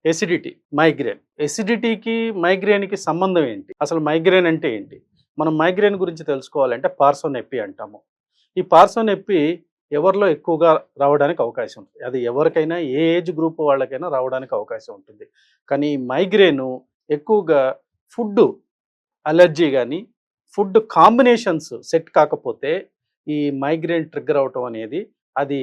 Acidity, migraine. ఎసిడిటీకి, మైగ్రేన్‌కి సంబంధం ఏంటి? అసలు మైగ్రేన్ అంటే ఏంటి? మనం మైగ్రేన్ గురించి తెలుసుకోవాలంటే పార్శ్వనొప్పి అంటాము. ఈ పార్శ్వనొప్పి ఎవరిలో ఎక్కువగా రావడానికి అవకాశం ఉంది. అది ఎవరికైనా ఏ ఏజ్ గ్రూప్ వాళ్ళకైనా రావడానికి అవకాశం ఉంటుంది. కానీ ఈ మైగ్రేను ఎక్కువగా ఫుడ్డు అలర్జీ గాని, ఫుడ్ కాంబినేషన్స్ సెట్ కాకపోతే ఈ మైగ్రేన్ ట్రిగ్గర్ అవ్వటం అనేది అది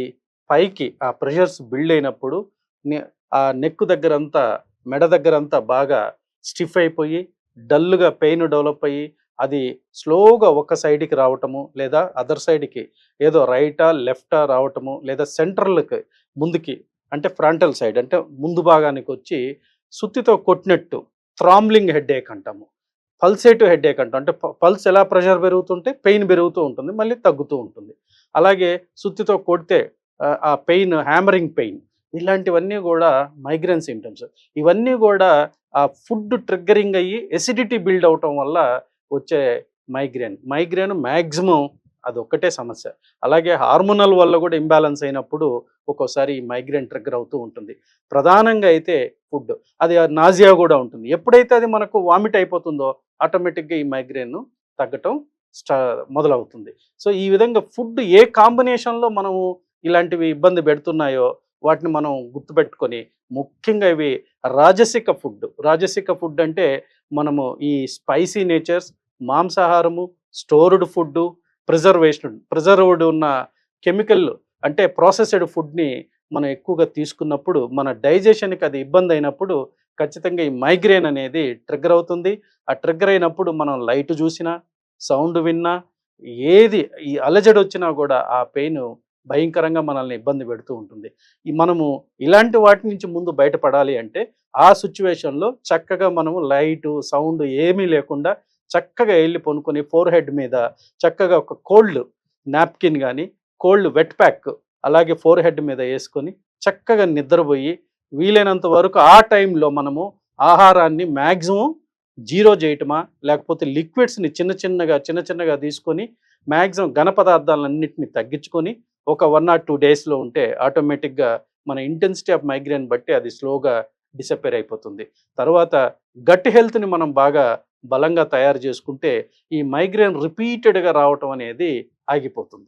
పైకి ఆ ప్రెషర్స్ బిల్డ్ అయినప్పుడు నె ఆ నెక్ దగ్గరంతా, మెడ దగ్గరంతా బాగా స్టిఫ్ అయిపోయి, డల్‌గా పెయిన్ డెవలప్ అయ్యి, అది స్లోగా ఒక సైడ్‌కి రావటము, లేదా అదర్ సైడ్‌కి ఏదో రైటా, లెఫ్టా రావటము, లేదా సెంట్రల్‌కి ముందుకి అంటే ఫ్రంటల్ సైడ్ అంటే ముందు భాగానికొచ్చి సుత్తితో కొట్టినట్టు థ్రాంబ్లింగ్ హెడ్‌ఏక్ అంటాము. పల్సేటివ్ హెడ్‌ఏక్ అంటాం. అంటే పల్స్ ఎలా ప్రెషర్ పెరుగుతుంటే పెయిన్ పెరుగుతూ ఉంటుంది. మళ్ళీ తగ్గుతూ ఉంటుంది. అలాగే సుత్తితో కొడితే ఆ పెయిన్ హ్యామరింగ్ పెయిన్ ఇలాంటివన్నీ గూడా మైగ్రేన్ సింప్టమ్స్. ఇవన్నీ గూడా ఆ ఫుడ్ ట్రిగ్గరింగ్ అయ్యి ఎసిడిటీ బిల్డ్ అవ్వటం వల్ల వచ్చే మైగ్రేన్. మైగ్రేన్ మాక్సిమం అదొక్కటే సమస్య. అలాగే హార్మోనల్ వల్ల గూడా ఇంబాలెన్స్ అయినప్పుడు ఒక్కోసారి ఈ మైగ్రేన్ ట్రిగ్గర్ అవుతూ ఉంటుంది. ప్రధానంగా అయితే ఫుడ్. అది నాజియా గూడా ఉంటుంది. ఎప్పుడైతే అది మనకు వామిట్ అయిపోతుందో ఆటోమేటిక్‌గా ఈ మైగ్రేన్ తగ్గటం స్టా మొదలవుతుంది. సో, ఈ విధంగా ఫుడ్ ఏ కాంబినేషన్‌లో మనము ఇలాంటివి ఇబ్బంది పెడుతున్నాయో వాటిని మనం గుర్తుపెట్టుకొని, ముఖ్యంగా ఇవి రాజసిక ఫుడ్. రాజసిక ఫుడ్ అంటే మనము ఈ స్పైసీ నేచర్స్, మాంసాహారము, స్టోర్డ్ ఫుడ్డు, ప్రిజర్వ్డ్ ఉన్న కెమికల్ అంటే ప్రాసెస్డ్ ఫుడ్‌ని మనం ఎక్కువగా తీసుకున్నప్పుడు మన డైజెషన్‌కి అది ఇబ్బంది అయినప్పుడు ఖచ్చితంగా ఈ మైగ్రేన్ అనేది ట్రిగ్గర్ అవుతుంది. ఆ ట్రిగ్గర్ అయినప్పుడు మనం లైట్ చూసినా, సౌండ్ విన్నా, ఏది ఈ అలజడొచ్చినా గూడా ఆ పెయిన్ భయంకరంగా మనల్ని ఇబ్బంది పెడుతూ ఉంటుంది. మనము ఇలాంటి వాటి నుంచి ముందు బయటపడాలి అంటే ఆ సిట్యుయేషన్‌లో చక్కగా మనము లైటు, సౌండ్ ఏమీ లేకుండా చక్కగా ఎళ్లి పనుకొని ఫోర్ హెడ్ మీద చక్కగా ఒక కోల్డ్ నాప్కిన్ గాని, కోల్డ్ వెట్ ప్యాక్ అలాగే ఫోర్ హెడ్ మీద యేసుకొని చక్కగా నిద్రబోయి వీలైనంత వరకు ఆ టైంలో మనము ఆహారాన్ని మాక్సిమం జీరో చేయటమా, లేకపోతే లిక్విడ్స్‌ని చిన్న చిన్నగా తీసుకొని మాక్సిమం ఘన పదార్థాలన్నిటిని తగ్గించుకొని ఒక 1 ఆర్ 2 డేస్‌లో ఉంటే ఆటోమేటిక్‌గా మన ఇంటెన్సిటీ ఆఫ్ మైగ్రేన్ బట్టి అది స్లోగా డిసప్పేర్ అయిపోతుంది. తర్వాత గట్ హెల్త్‌ని మనం బాగా బలంగా తయారు చేసుకుంటే ఈ మైగ్రేన్ రిపీటెడ్‌గా రావటం అనేది ఆగిపోతుంది.